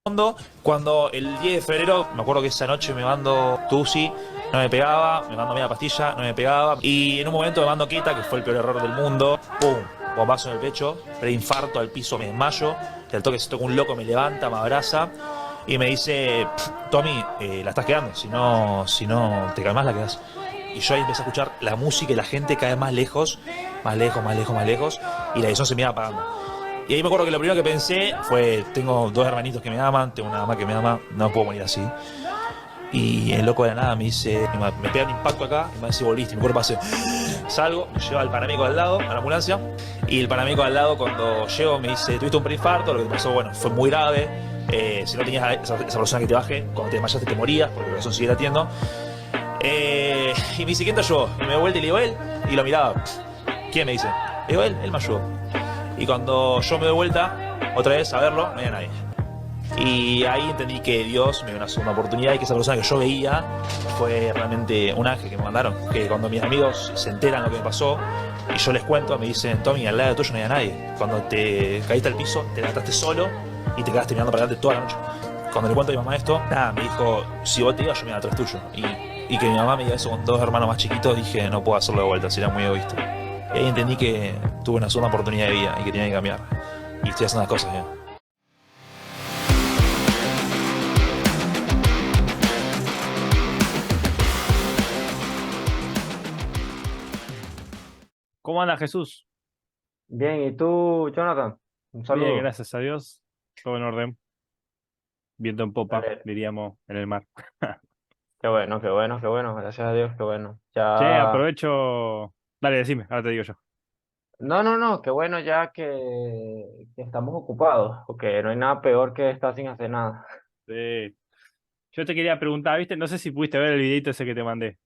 Fondo, cuando el 10 de febrero, me acuerdo que esa noche me mando Tusi, no me pegaba, me mando media pastilla, no me pegaba, y en un momento me mando Queta, que fue el peor error del mundo, ¡pum! Bombazo en el pecho, preinfarto al piso, me desmayo, y al toque se toca un loco, me levanta, me abraza, y me dice, Tommy, la estás quedando, si no te calmas la quedás. Y yo ahí empecé a escuchar la música y la gente cada vez más lejos, más lejos, más lejos, más lejos, y la visión se me iba apagando. Y ahí me acuerdo que lo primero que pensé fue, tengo dos hermanitos que me aman, tengo una mamá que me ama, no puedo morir así. Y el loco de la nada me dice, me pega un impacto acá, y me dice, volviste, mi cuerpo hace, salgo, me lleva al paramédico al lado, a la ambulancia, y el paramédico al lado cuando llego me dice, tuviste un preinfarto, lo que te pasó, bueno, fue muy grave, si no tenías a esa persona que te baje, cuando te desmayaste te morías, porque el corazón sigue latiendo. Y me dice, ¿quién te ayudó? Y me doy vuelta y le digo, él, y lo miraba, ¿quién me dice? Le digo, él me ayudó. Y cuando yo me doy vuelta, otra vez a verlo, no había nadie. Y ahí entendí que Dios me dio una segunda oportunidad y que esa persona que yo veía fue realmente un ángel que me mandaron. Que cuando mis amigos se enteran lo que me pasó y yo les cuento, me dicen, Tommy, al lado tuyo no había nadie. Cuando te caíste al piso, te levantaste solo y te quedaste mirando para adelante toda la noche. Cuando le cuento a mi mamá esto, nada, me dijo, si vos te ibas, yo me iba atrás tuyo. Y que mi mamá me diga eso con dos hermanos más chiquitos, dije, no puedo hacerlo de vuelta, sería muy egoísta. Y ahí entendí que tuve una segunda oportunidad de vida y que tenía que cambiar. Y estoy haciendo las cosas bien. ¿Cómo anda Jesús? Bien, ¿y tú, Jonathan? Un Bien, saludo. gracias a Dios. Todo en orden. Viento en popa, Dale. diríamos, en el mar. Qué bueno, qué bueno, qué bueno. Gracias a Dios, qué bueno. Che, Ya. aprovecho. Dale, decime, ahora te digo yo. No, no, no, qué bueno ya que estamos ocupados, porque no hay nada peor que estar sin hacer nada. Yo te quería preguntar, ¿viste? No sé si pudiste ver el videito ese que te mandé.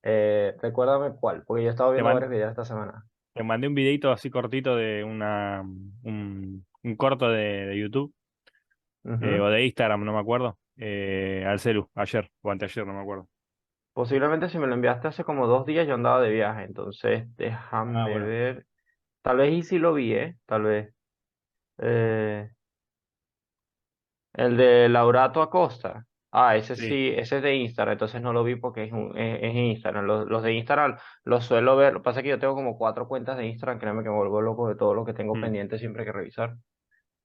Recuérdame cuál, porque yo he estado Te, viendo man- varios videos esta semana. te mandé un videito así cortito de un corto de YouTube Ujú. o de Instagram, no me acuerdo. Al celu, ayer o anteayer, no me acuerdo. Posiblemente si me lo enviaste hace como 2 días yo andaba de viaje, entonces Ah, déjame bueno. ver. Tal vez y sí lo vi, ¿eh? Tal vez. Eh, El de Laurato Acosta. Ah, ese Sí. sí, ese es de Instagram, entonces no lo vi porque es Instagram. Los de Instagram los suelo ver. Lo que pasa es que yo tengo como 4 cuentas de Instagram, créeme que me vuelvo loco de todo lo que tengo Mm. pendiente siempre que revisar.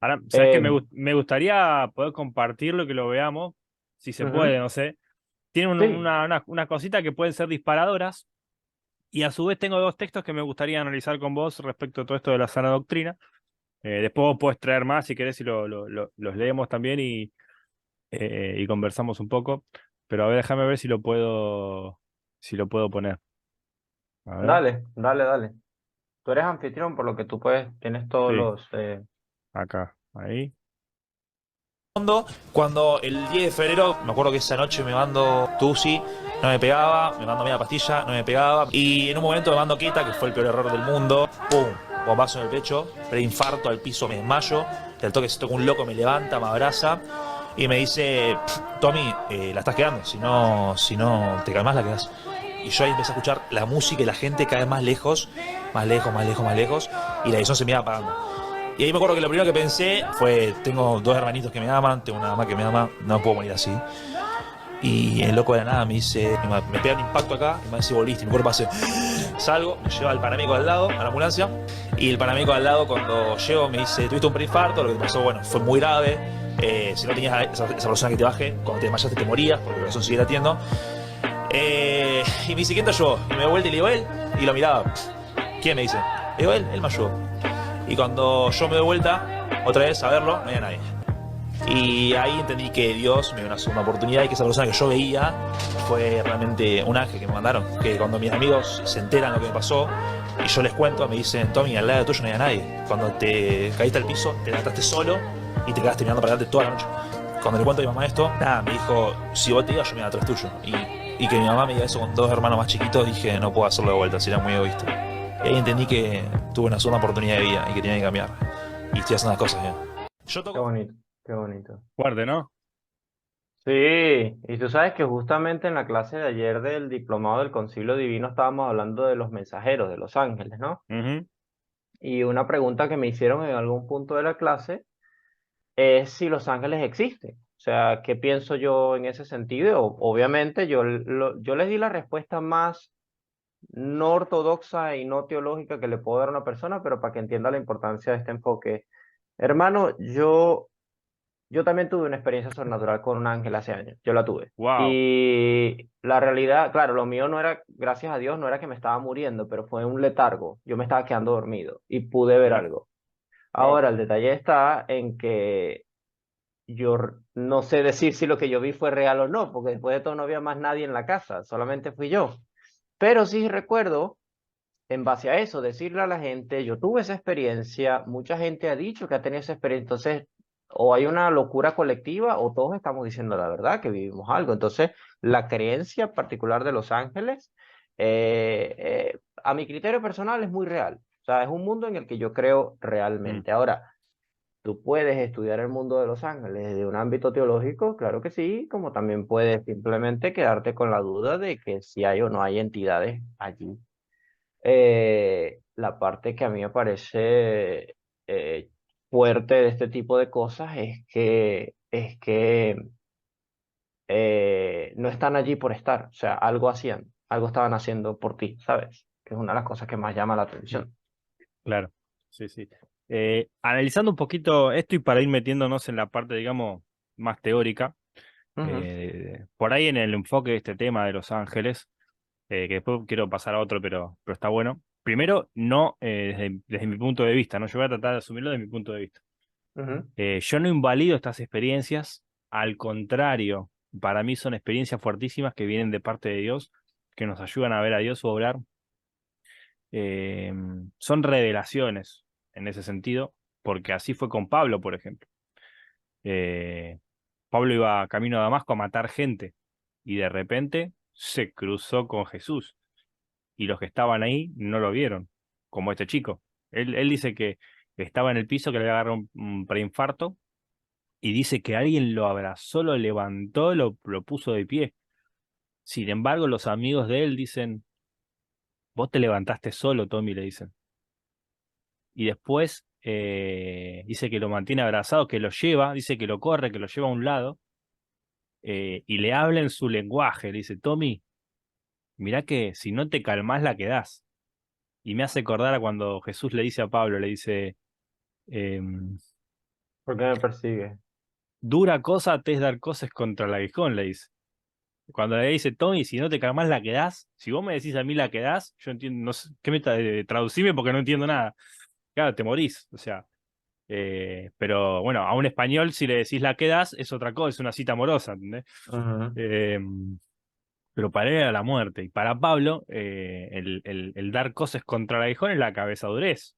Ahora, ¿sabes qué? Eh, Me gustaría poder compartirlo, que lo veamos, si se puede, ujú, no sé. Tiene sí, una cosita que pueden ser disparadoras y a su vez tengo dos textos que me gustaría analizar con vos respecto a todo esto de la sana doctrina. Después vos podés traer más si querés y los leemos también y conversamos un poco. Pero a ver, déjame ver si lo puedo poner. A ver, dale, dale, dale. Tú eres anfitrión, por lo que tú puedes, tienes todos sí, los... acá, ahí. Fondo, cuando el 10 de febrero, me acuerdo que esa noche me mando Tusi, no me pegaba, me mando media pastilla, no me pegaba, y en un momento me mando Queta, que fue el peor error del mundo, ¡pum! Bombazo en el pecho, preinfarto al piso, me desmayo, y al toque se toca un loco, me levanta, me abraza, y me dice, Tommy, la estás quedando, si no te calmas la quedás. Y yo ahí empecé a escuchar la música y la gente cada vez más lejos, más lejos, más lejos, más lejos, y la visión se me iba apagando. Y ahí me acuerdo que lo primero que pensé fue, tengo dos hermanitos que me aman, tengo una mamá que me ama, no puedo morir así. Y el loco de la nada me dice, me pega un impacto acá, y me dice, volviste, mi cuerpo hace, salgo, me lleva al paramédico al lado, a la ambulancia, y el paramédico al lado cuando llego me dice, tuviste un preinfarto, lo que te pasó, bueno, fue muy grave, si no tenías a esa persona que te baje, cuando te desmayaste te morías, porque el corazón sigue latiendo. Y me dice, ¿quién te ayudó? Y me doy vuelta y le digo, él, y lo miraba, ¿quién me dice? Le digo, él me ayudó. Y cuando yo me doy vuelta, otra vez a verlo, no había nadie. Y ahí entendí que Dios me dio una segunda oportunidad y que esa persona que yo veía fue realmente un ángel que me mandaron. Que cuando mis amigos se enteran lo que me pasó y yo les cuento, me dicen, Tommy, al lado tuyo no había nadie. Cuando te caíste al piso, te levantaste solo y te quedaste mirando para adelante toda la noche. Cuando le cuento a mi mamá esto, nada, me dijo, si vos te ibas, yo me iba atrás tuyo. Y que mi mamá me diga eso con dos hermanos más chiquitos, dije, no puedo hacerlo de vuelta, sería muy egoísta. Y ahí entendí que tuve una segunda oportunidad de vida y que tenía que cambiar. Y estoy haciendo las cosas bien. Yo Qué toco. bonito, qué bonito. Fuerte, ¿no? Sí, y tú sabes que justamente en la clase de ayer del Diplomado del Concilio Divino estábamos hablando de los mensajeros, de los ángeles, ¿no? Ujú. Y una pregunta que me hicieron en algún punto de la clase es si los ángeles existen. O sea, ¿qué pienso yo en ese sentido? Obviamente yo les di la respuesta más no ortodoxa y no teológica que le puedo dar a una persona, pero para que entienda la importancia de este enfoque. Hermano, yo también tuve una experiencia sobrenatural con un ángel hace años, yo la tuve. Wow. Y la realidad, claro, lo mío no era, gracias a Dios, no era que me estaba muriendo, pero fue un letargo. Yo me estaba quedando dormido y pude ver Mirá. algo. Wow. Ahora, el detalle está en que no sé decir si lo que yo vi fue real o no, porque después de todo no había más nadie en la casa, solamente fui yo. Pero sí recuerdo, en base a eso, decirle a la gente, yo tuve esa experiencia, mucha gente ha dicho que ha tenido esa experiencia, entonces, o hay una locura colectiva o todos estamos diciendo la verdad, que vivimos algo. Entonces, la creencia particular de Los Ángeles, a mi criterio personal, es muy real. O sea, es un mundo en el que yo creo Mm. realmente. Ahora, tú puedes estudiar el mundo de Los Ángeles desde un ámbito teológico, claro que sí, como también puedes simplemente quedarte con la duda de que si hay o no hay entidades allí. La parte que a mí me parece fuerte de este tipo de cosas es que no están allí por estar, o sea, algo hacían, algo estaban haciendo por ti, ¿sabes? Que es una de las cosas que más llama la atención. Claro, sí, sí. Analizando un poquito esto y para ir metiéndonos en la parte, digamos, más teórica, Ujú, por ahí en el enfoque de este tema de Los Ángeles, que después quiero pasar a otro, pero está bueno. Primero, no desde mi punto de vista, ¿no? Yo voy a tratar de asumirlo desde mi punto de vista. ujú, Yo no invalido estas experiencias, al contrario, para mí son experiencias fuertísimas que vienen de parte de Dios, que nos ayudan a ver a Dios obrar. Eh, Son revelaciones en ese sentido, porque así fue con Pablo, por ejemplo. Eh, Pablo iba camino a Damasco a matar gente y de repente se cruzó con Jesús y los que estaban ahí no lo vieron, como este chico. Él dice que estaba en el piso, que le había agarrado un preinfarto y dice que alguien lo abrazó, lo levantó, lo puso de pie. Sin embargo, los amigos de él dicen, vos te levantaste solo, Tommy, le dicen. Y después dice que lo mantiene abrazado, que lo lleva, dice que lo corre, que lo lleva a un lado y le habla en su lenguaje. Le dice, Tommy, mirá que si no te calmás la quedás. Y me hace acordar a cuando Jesús le dice a Pablo, le dice, em, ¿por qué me persigue? dura cosa te es dar cosas contra el aguijón, le dice. Cuando le dice, Tommy, si no te calmás la quedás, si vos me decís a mí la quedás, yo entiendo, no sé, ¿qué traducime porque no entiendo nada. Claro, te morís, o sea. Pero bueno, a un español, si le decís la quedas, es otra cosa, es una cita amorosa, ¿entendés? Ujú, Eh, pero para él era la muerte. Y para Pablo, el dar cosas contra el aguijón es la cabeza durez.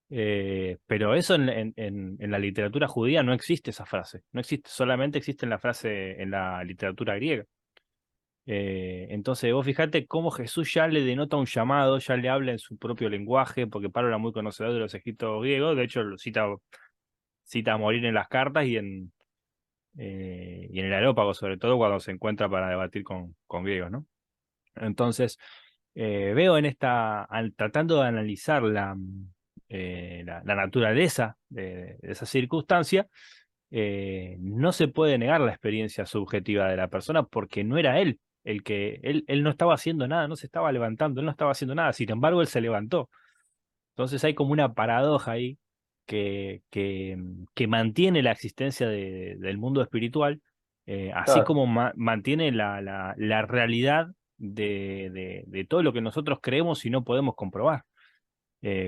Pero eso en la literatura judía no existe esa frase. No existe, solamente existe en la frase en la literatura griega. Entonces vos fijate cómo Jesús ya le denota un llamado, ya le habla en su propio lenguaje, porque Pablo era muy conocedor de los escritos griegos, de hecho lo cita a morir en las cartas y en el Areópago, sobre todo cuando se encuentra para debatir con griegos, ¿no? Entonces, veo en tratando de analizar la naturaleza de esa circunstancia, no se puede negar la experiencia subjetiva de la persona porque no era él él no estaba haciendo nada, no se estaba levantando, él no estaba haciendo nada, sin embargo, él se levantó. Entonces hay como una paradoja ahí que mantiene la existencia del mundo espiritual, así claro, como mantiene la realidad de todo lo que nosotros creemos y no podemos comprobar.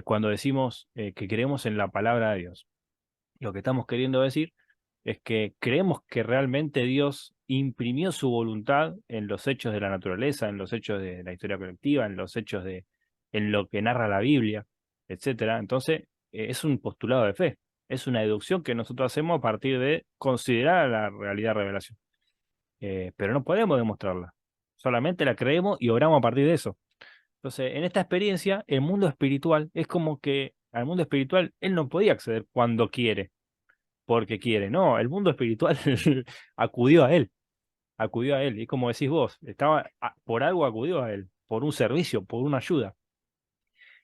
Cuando decimos que creemos en la palabra de Dios, lo que estamos queriendo decir es que creemos que realmente Dios imprimió su voluntad en los hechos de la naturaleza, en los hechos de la historia colectiva, en los hechos en lo que narra la Biblia, etcétera. Entonces, es un postulado de fe, es una deducción que nosotros hacemos a partir de considerar la realidad revelación. Pero no podemos demostrarla, solamente la creemos y obramos a partir de eso. Entonces, en esta experiencia, el mundo espiritual es como que al mundo espiritual él no podía acceder cuando quiere porque quiere. No, el mundo espiritual acudió a él, acudió a él. Y como decís vos, por algo acudió a él, por un servicio, por una ayuda.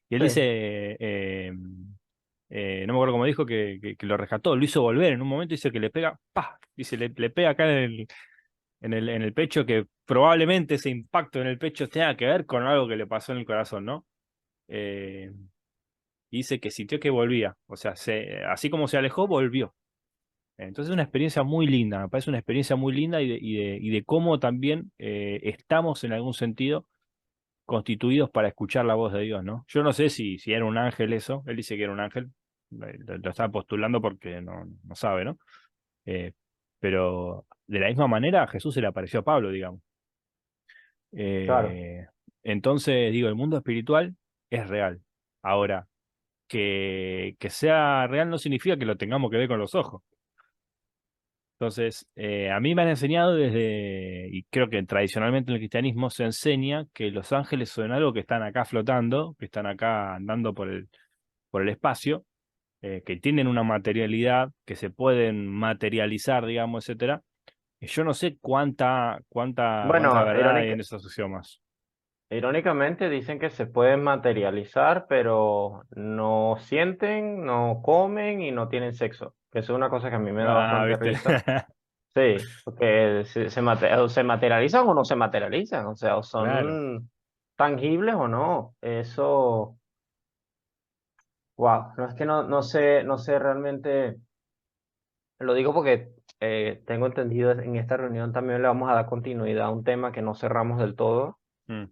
Y él sí, dice, no me acuerdo cómo dijo, que lo rescató, lo hizo volver en un momento, dice que le pega, ¡pah! Dice, le pega acá en el pecho, que probablemente ese impacto en el pecho tenga que ver con algo que le pasó en el corazón, ¿no? Eh, y dice que sintió que volvía, o sea, así como se alejó, volvió. Entonces es una experiencia muy linda, me parece una experiencia muy linda y de cómo también estamos en algún sentido constituidos para escuchar la voz de Dios, ¿no? Yo no sé si era un ángel eso, él dice que era un ángel, lo estaba postulando porque no sabe, ¿no? Eh, pero de la misma manera Jesús se le apareció a Pablo, digamos. Claro, Eh, entonces, digo, el mundo espiritual es real. Ahora, que sea real no significa que lo tengamos que ver con los ojos. Entonces, a mí me han enseñado y creo que tradicionalmente en el cristianismo se enseña que los ángeles son algo que están acá flotando, que están acá andando por el espacio, que tienen una materialidad, que se pueden materializar, digamos, etcétera. Y yo no sé cuánta bueno, verdad hay en esos axiomas. irónicamente dicen que se pueden materializar, pero no sienten, no comen y no tienen sexo. Que eso es una cosa que a mí me da Ah, bastante ¿viste? risa. Sí, porque o se materializan o no se materializan, o sea, o Claro. son tangibles o no. Eso, wow, no es que no sé realmente, lo digo porque tengo entendido en esta reunión también le vamos a dar continuidad a un tema que no cerramos del todo. Mm,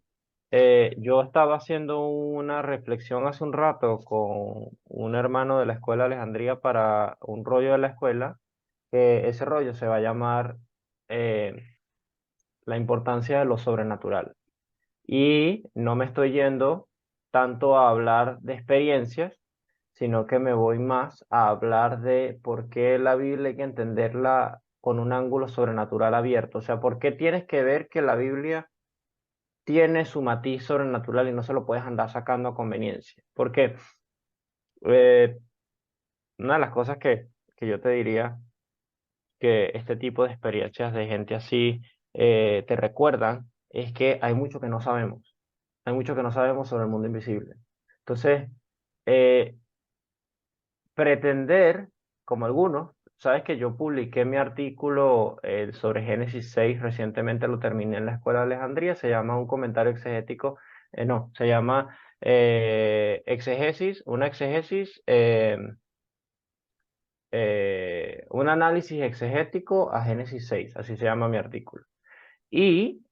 Yo estaba haciendo una reflexión hace un rato con un hermano de la escuela Alejandría para un rollo de la escuela, que ese rollo se va a llamar eh, la importancia de lo sobrenatural. Y no me estoy yendo tanto a hablar de experiencias, sino que me voy más a hablar de por qué la Biblia hay que entenderla con un ángulo sobrenatural abierto. O sea, por qué tienes que ver que la Biblia tiene su matiz sobrenatural y no se lo puedes andar sacando a conveniencia. Porque eh, una de las cosas que yo te diría que este tipo de experiencias de gente así te recuerdan es que hay mucho que no sabemos. Hay mucho que no sabemos sobre el mundo invisible. Entonces, eh, pretender, como algunos, sabes que yo publiqué mi artículo sobre Génesis 6 recientemente lo terminé en la Escuela de Alejandría, se llama un comentario exegético, no, se llama exegesis, una exegesis, un análisis exegético a Génesis 6, así se llama mi artículo. Y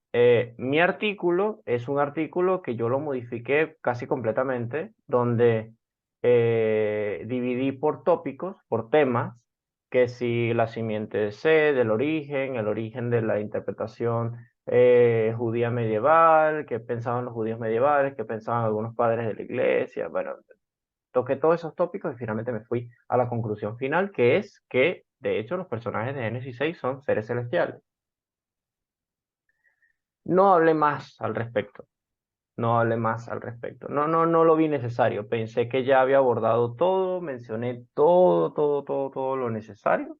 mi artículo es un artículo que yo lo modifiqué casi completamente, donde dividí por tópicos, por temas, que si la simiente de sed, el origen de la interpretación judía medieval, qué pensaban los judíos medievales, qué pensaban algunos padres de la iglesia. Bueno, toqué todos esos tópicos y finalmente me fui a la conclusión final, que es que, de hecho, los personajes de Génesis 6 son seres celestiales. No hablé más al respecto, no hablé más al respecto. No lo vi necesario. Pensé que ya había abordado todo, mencioné todo lo necesario.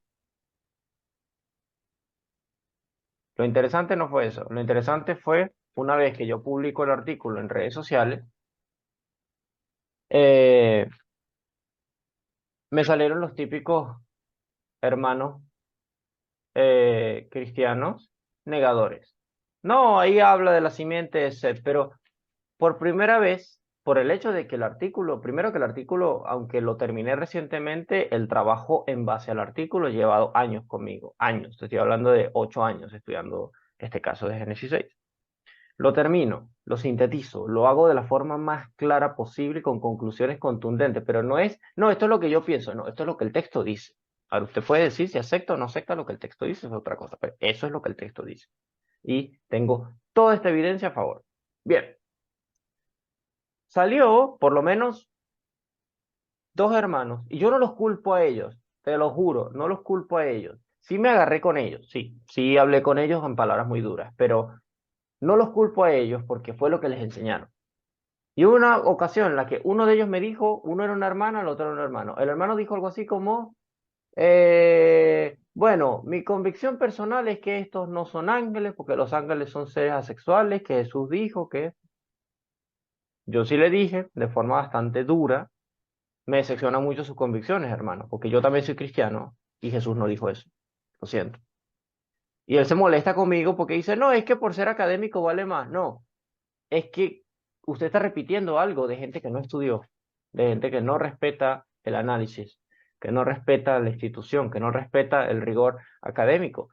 Lo interesante no fue eso. Lo interesante fue, una vez que yo publico el artículo en redes sociales, eh, me salieron los típicos hermanos cristianos negadores. No, ahí habla de la simiente de Seth, pero por primera vez, por el hecho de que el artículo, primero que el artículo, aunque lo terminé recientemente, el trabajo en base al artículo he llevado años conmigo, años, te estoy hablando de 8 años estudiando este caso de Génesis 6. Lo termino, lo sintetizo, lo hago de la forma más clara posible con conclusiones contundentes, pero no es, no, esto es lo que yo pienso, no, esto es lo que el texto dice. Ahora, usted puede decir si acepta o no acepta lo que el texto dice, es otra cosa, pero eso es lo que el texto dice. Y tengo toda esta evidencia a favor. Bien, salió por lo menos dos hermanos, y yo no los culpo a ellos, te lo juro, no los culpo a ellos. Sí me agarré con ellos, sí hablé con ellos en palabras muy duras, pero no los culpo a ellos porque fue lo que les enseñaron. Y hubo una ocasión en la que uno de ellos me dijo, uno era una hermana, el otro era un hermano. El hermano dijo algo así como, bueno, mi convicción personal es que estos no son ángeles, porque los ángeles son seres asexuales, que Jesús dijo que... Yo sí le dije de forma bastante dura, me decepcionan mucho sus convicciones, hermano, porque yo también soy cristiano y Jesús no dijo eso. Lo siento. Y él se molesta conmigo porque dice, no, es que por ser académico vale más. No, es que usted está repitiendo algo de gente que no estudió, de gente que no respeta el análisis, que no respeta la institución, que no respeta el rigor académico.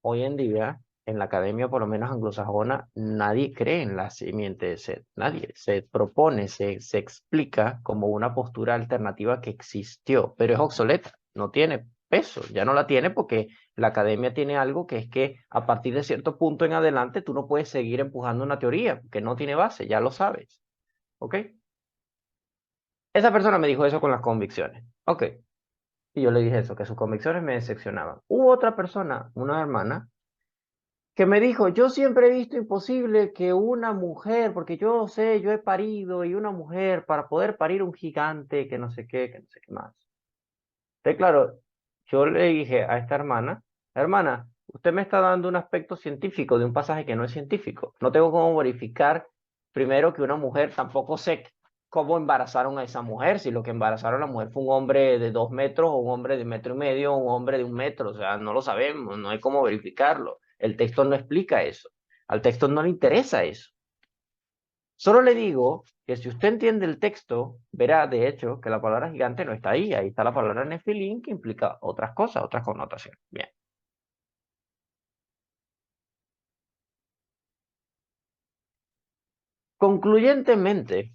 Hoy en día, en la academia, por lo menos anglosajona, nadie cree en la simiente de Set. Nadie. Se propone, se explica como una postura alternativa que existió, pero es obsoleta, no tiene peso, ya no la tiene porque la academia tiene algo que es que a partir de cierto punto en adelante tú no puedes seguir empujando una teoría que no tiene base, ya lo sabes. ¿Ok? Esa persona me dijo eso con las convicciones. Ok. Y yo le dije eso, que sus convicciones me decepcionaban. Hubo otra persona, una hermana, que me dijo, yo siempre he visto imposible que una mujer, porque yo sé, yo he parido y una mujer para poder parir un gigante, que no sé qué más. Entonces, claro, yo le dije a esta hermana, hermana, usted me está dando un aspecto científico de un pasaje que no es científico. No tengo cómo verificar primero que una mujer, tampoco sé cómo embarazaron a esa mujer, si lo que embarazaron a la mujer fue un hombre de 2 metros o un hombre de 1 y medio o un hombre de 1 metro, o sea, no lo sabemos, no hay cómo verificarlo. El texto no explica eso, al texto no le interesa eso. Solo le digo que si usted entiende el texto, verá de hecho que la palabra gigante no está ahí. Ahí está la palabra nefilín que implica otras cosas, otras connotaciones. Bien. Concluyentemente,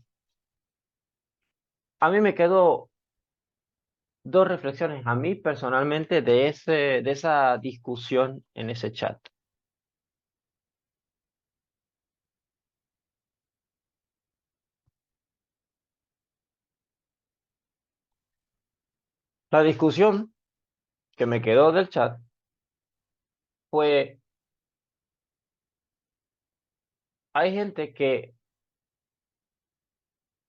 a mí me quedó dos reflexiones a mí personalmente de esa discusión en ese chat. La discusión que me quedó del chat fue, hay gente que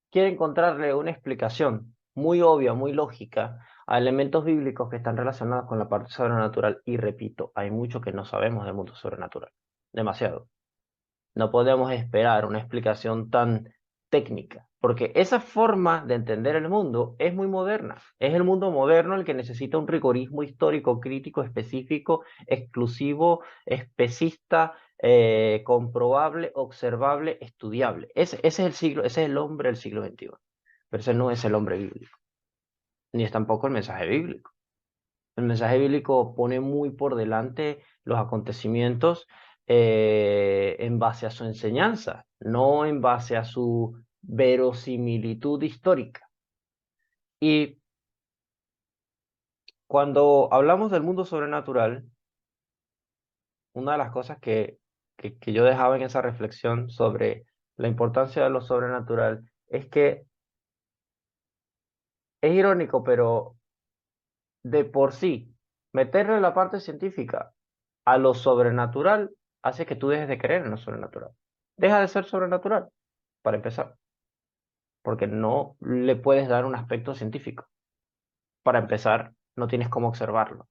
quiere encontrarle una explicación muy obvia, muy lógica a elementos bíblicos que están relacionados con la parte sobrenatural. Y repito, hay mucho que no sabemos del mundo sobrenatural. Demasiado. No podemos esperar una explicación tan técnica, porque esa forma de entender el mundo es muy moderna. Es el mundo moderno el que necesita un rigorismo histórico, crítico, específico, exclusivo, especista, comprobable, observable, estudiable. Ese es el siglo, ese es el hombre del siglo XXI. Pero ese no es el hombre bíblico, ni es tampoco el mensaje bíblico. El mensaje bíblico pone muy por delante los acontecimientos en base a su enseñanza, no en base a su verosimilitud histórica. Y cuando hablamos del mundo sobrenatural, una de las cosas que yo dejaba en esa reflexión sobre la importancia de lo sobrenatural es que es irónico, pero de por sí, meterle la parte científica a lo sobrenatural hace que tú dejes de creer en lo sobrenatural. Deja de ser sobrenatural, para empezar, porque no le puedes dar un aspecto científico. Para empezar, no tienes cómo observarlo.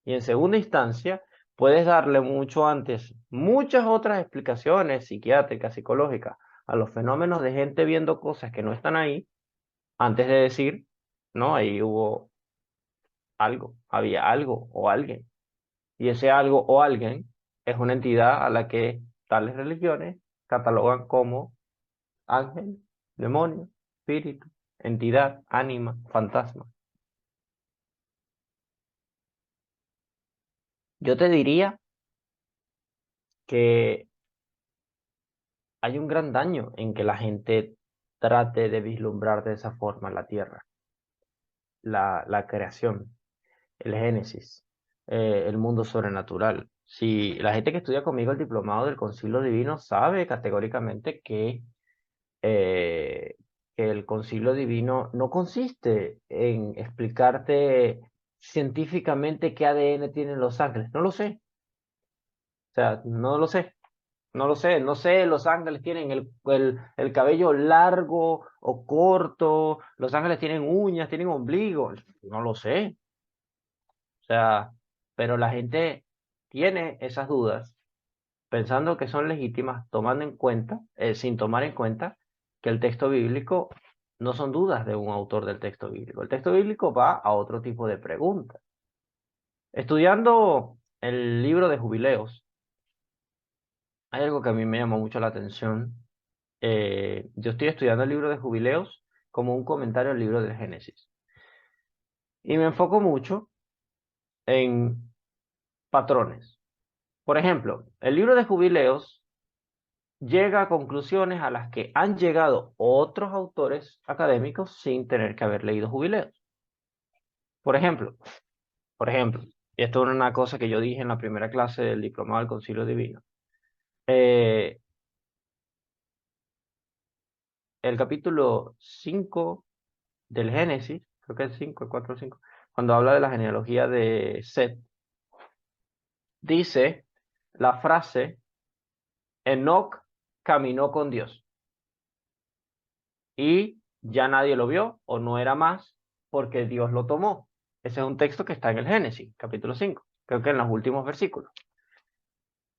Y en segunda instancia, puedes darle mucho antes muchas otras explicaciones psiquiátricas, psicológicas, a los fenómenos de gente viendo cosas que no están ahí, antes de decir, no, ahí hubo algo, había algo o alguien. Y ese algo o alguien es una entidad a la que tales religiones catalogan como ángel, demonio, espíritu, entidad, ánima, fantasma. Yo te diría que hay un gran daño en que la gente trate de vislumbrar de esa forma la tierra, la creación, el génesis, el mundo sobrenatural. Si la gente que estudia conmigo el diplomado del Concilio Divino sabe categóricamente eh, que el concilio divino no consiste en explicarte científicamente qué ADN tienen los ángeles. No lo sé. O sea, no lo sé. No lo sé. No sé, los ángeles tienen el cabello largo o corto. Los ángeles tienen uñas, tienen ombligo. No lo sé. O sea, pero la gente tiene esas dudas pensando que son legítimas, tomando en cuenta, sin tomar en cuenta que el texto bíblico no son dudas de un autor del texto bíblico. El texto bíblico va a otro tipo de preguntas. Estudiando el libro de Jubileos, hay algo que a mí me llamó mucho la atención. Yo estoy estudiando el libro de Jubileos como un comentario al libro del Génesis. Y me enfoco mucho en patrones. Por ejemplo, el libro de Jubileos llega a conclusiones a las que han llegado otros autores académicos sin tener que haber leído Jubileos. Por ejemplo, y esto es una cosa que yo dije en la primera clase del Diplomado del Concilio Divino. El capítulo 5 del Génesis, creo que es 5, el 4 o 5, cuando habla de la genealogía de Set, dice la frase, Enoc caminó con Dios y ya nadie lo vio o no era más porque Dios lo tomó. Ese es un texto que está en el Génesis, capítulo 5, creo que en los últimos versículos.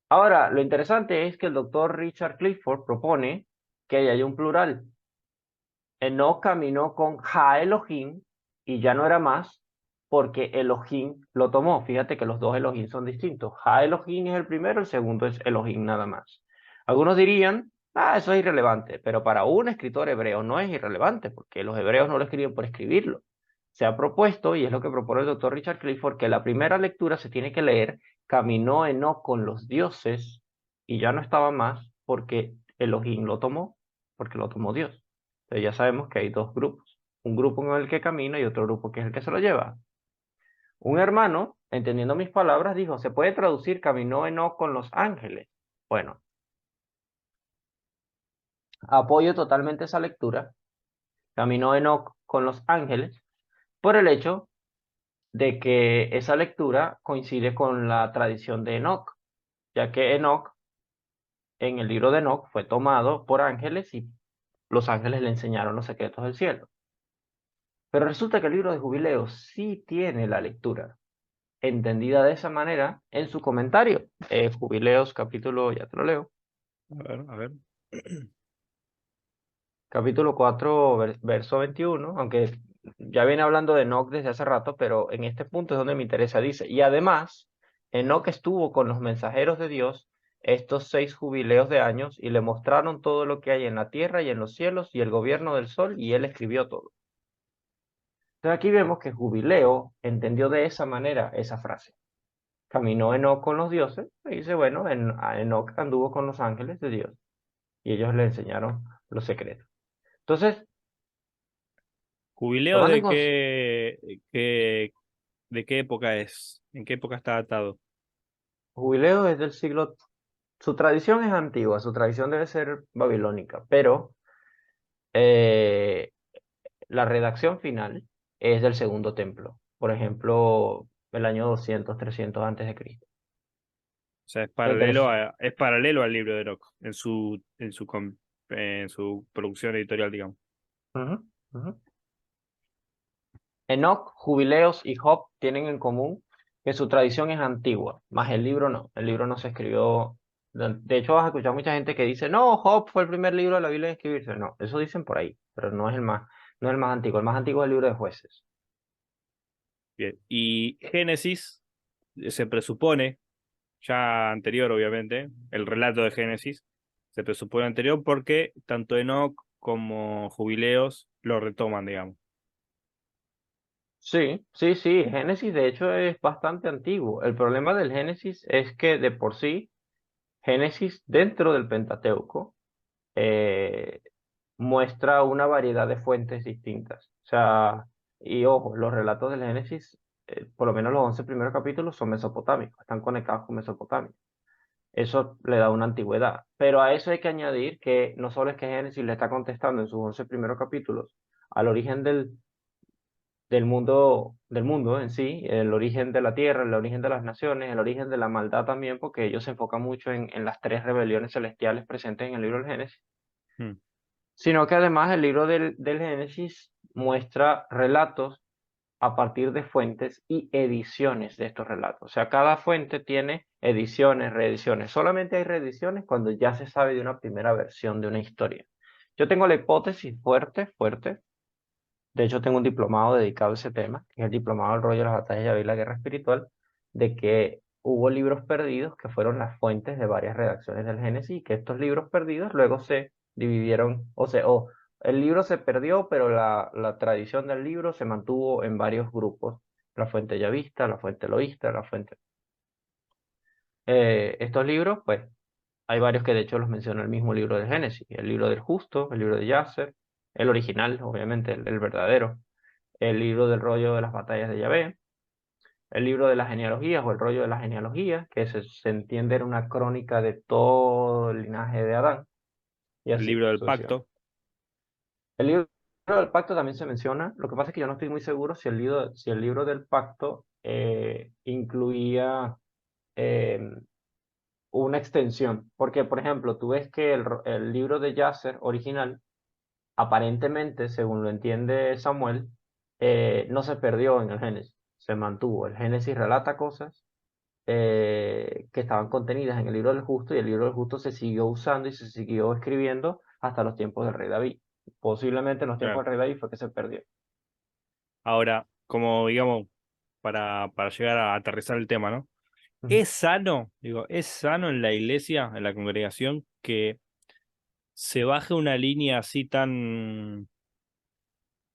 Ahora, lo interesante es que el doctor Richard Clifford propone que haya un plural. Enoc caminó con Ja Elohim y ya no era más porque Elohim lo tomó. Fíjate que los dos Elohim son distintos. Ja Elohim es el primero, el segundo es Elohim nada más. Algunos dirían, eso es irrelevante, pero para un escritor hebreo no es irrelevante porque los hebreos no lo escriben por escribirlo. Se ha propuesto, y es lo que propone el doctor Richard Clifford, que la primera lectura se tiene que leer, caminó Enoc con los dioses y ya no estaba más porque Elohim lo tomó, porque lo tomó Dios. Entonces ya sabemos que hay dos grupos. Un grupo en el que camina y otro grupo que es el que se lo lleva. Un hermano, entendiendo mis palabras, dijo, se puede traducir caminó Enoc con los ángeles. Bueno, apoyo totalmente esa lectura. Caminó Enoc con los ángeles por el hecho de que esa lectura coincide con la tradición de Enoc, ya que Enoc, en el libro de Enoc, fue tomado por ángeles y los ángeles le enseñaron los secretos del cielo. Pero resulta que el libro de Jubileos sí tiene la lectura entendida de esa manera en su comentario. Jubileos, capítulo, ya te lo leo. A ver. Capítulo 4, verso 21, aunque ya viene hablando de Enoc desde hace rato, pero en este punto es donde me interesa. Dice, y además, Enoc estuvo con los mensajeros de Dios estos 6 jubileos de años y le mostraron todo lo que hay en la tierra y en los cielos y el gobierno del sol, y él escribió todo. Entonces aquí vemos que Jubileo entendió de esa manera esa frase. Caminó Enoc con los dioses, y dice, bueno, Enoc anduvo con los ángeles de Dios, y ellos le enseñaron los secretos. Entonces, ¿Jubileo tomando en de qué época es? ¿En qué época está datado? Jubileo es del siglo, su tradición es antigua, su tradición debe ser babilónica, pero la redacción final es del segundo templo, por ejemplo, el año 200, 300 antes de Cristo. O sea, Entonces, es paralelo al libro de Enoch en su producción editorial, digamos. ujú, ujú. Enoc, Jubileos y Job tienen en común que su tradición es antigua, más el libro no. El libro no se escribió. De hecho, vas a escuchar mucha gente que dice, no, Job fue el primer libro de la Biblia en escribirse. No, eso dicen por ahí, pero no es el más, no es el más antiguo. El más antiguo es el libro de Jueces. Bien. Y Génesis se presupone, ya anterior, obviamente, el relato de Génesis se presupone anterior porque tanto Enoch como Jubileos lo retoman, digamos. Sí, sí, sí. Génesis, de hecho, es bastante antiguo. El problema del Génesis es que de por sí, Génesis dentro del Pentateuco eh, muestra una variedad de fuentes distintas. O sea, y ojo, los relatos del Génesis, por lo menos los 11 primeros capítulos son mesopotámicos, están conectados con Mesopotamia. Eso le da una antigüedad. Pero a eso hay que añadir que no solo es que Génesis le está contestando en sus 11 primeros capítulos al origen del mundo en sí, el origen de la tierra, el origen de las naciones, el origen de la maldad también, porque ellos se enfocan mucho en las 3 rebeliones celestiales presentes en el libro del Génesis, Hmm. sino que además el libro del Génesis muestra relatos a partir de fuentes y ediciones de estos relatos. O sea, cada fuente tiene ediciones, reediciones. Solamente hay reediciones cuando ya se sabe de una primera versión de una historia. Yo tengo la hipótesis fuerte, De hecho, tengo un diplomado dedicado a ese tema, que es el diplomado del rollo de las batallas de Yahvé y la guerra espiritual, de que hubo libros perdidos que fueron las fuentes de varias redacciones del Génesis, y que estos libros perdidos luego se dividieron, o el libro se perdió, pero la tradición del libro se mantuvo en varios grupos. La fuente yavista, la fuente eloísta, la fuente... estos libros, pues, hay varios que de hecho los menciona el mismo libro de Génesis, el libro del justo, el libro de Yasser, el original, obviamente, el verdadero, el libro del rollo de las batallas de Yahvé, el libro de las genealogías o el rollo de las genealogías, que se entiende era una crónica de todo el linaje de Adán, y El así libro del sucesivamente. pacto. El libro del pacto también se menciona, lo que pasa es que yo no estoy muy seguro si el libro del pacto incluía eh, una extensión, porque por ejemplo, tú ves que el libro de Yasser original, aparentemente, según lo entiende Samuel, no se perdió en el Génesis, se mantuvo. El Génesis relata cosas que estaban contenidas en el libro del justo, y el libro del justo se siguió usando y se siguió escribiendo hasta los tiempos del rey David. Posiblemente en los tiempos Claro. del rey David fue que se perdió. Ahora, como digamos, para llegar a aterrizar el tema, ¿no? Ujú. ¿Es sano, digo, es sano en la iglesia, en la congregación, que se baje una línea así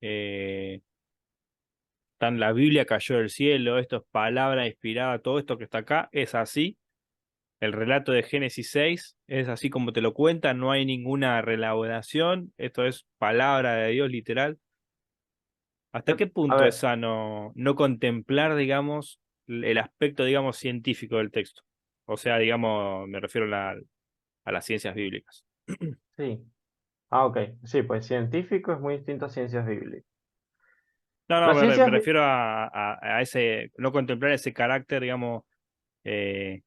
eh, tan la Biblia cayó del cielo, esto es palabra inspirada, todo esto que está acá es así? El relato de Génesis 6 es así como te lo cuentan, no hay ninguna reelaboración, esto es palabra de Dios literal. ¿Hasta qué A punto es ver, sano no contemplar, digamos, el aspecto, digamos, científico del texto? O sea, digamos, me refiero a las ciencias bíblicas. sí. Ah, ok. Sí, pues científico es muy distinto a ciencias bíblicas. No, no, Las me ciencias, refiero a ese, no contemplar ese carácter, digamos, eh,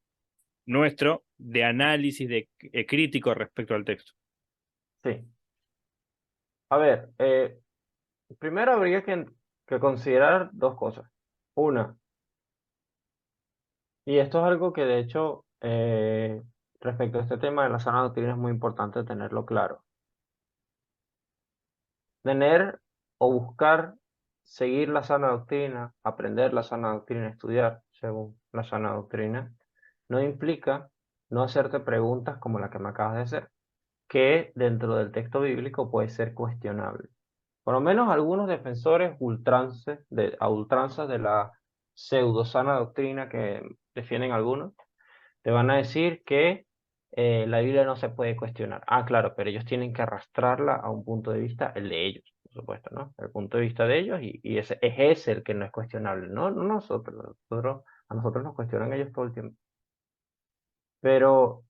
nuestro de análisis, de crítico respecto al texto. sí. A ver, primero habría que considerar dos cosas. Una, y esto es algo que de hecho, respecto a este tema de la sana doctrina, es muy importante tenerlo claro. Tener o buscar seguir la sana doctrina, aprender la sana doctrina, estudiar según la sana doctrina, no implica no hacerte preguntas como la que me acabas de hacer, que dentro del texto bíblico puede ser cuestionable. Por lo menos algunos defensores a ultranza de la pseudo sana doctrina que defienden algunos, te van a decir que la Biblia no se puede cuestionar. Ah, claro, pero ellos tienen que arrastrarla a un punto de vista, el de ellos, por supuesto, ¿no? El punto de vista de ellos, y ese es ese el que no es cuestionable, no a nosotros nos cuestionan ellos todo el tiempo. Pero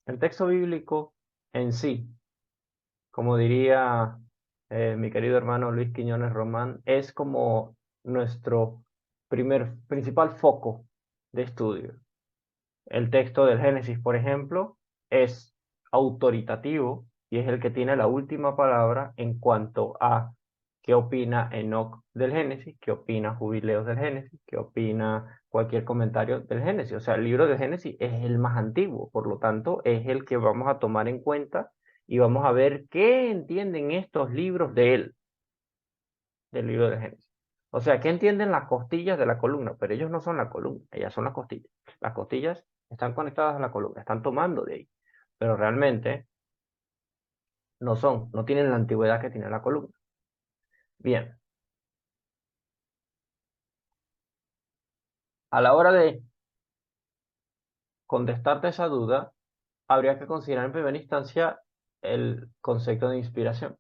el texto bíblico en sí, como diría mi querido hermano Luis Quiñones Román, es como nuestro principal foco de estudio. El texto del Génesis, por ejemplo, es autoritativo y es el que tiene la última palabra en cuanto a qué opina Enoc del Génesis, qué opina Jubileos del Génesis, qué opina cualquier comentario del Génesis. O sea, el libro del Génesis es el más antiguo, por lo tanto, es el que vamos a tomar en cuenta y vamos a ver qué entienden estos libros de él, del libro del Génesis. O sea, ¿qué entienden las costillas de la columna? Pero ellos no son la columna, ellas son las costillas. Las costillas están conectadas a la columna, están tomando de ahí, pero realmente no tienen la antigüedad que tiene la columna. Bien, a la hora de contestarte esa duda, habría que considerar en primera instancia el concepto de inspiración.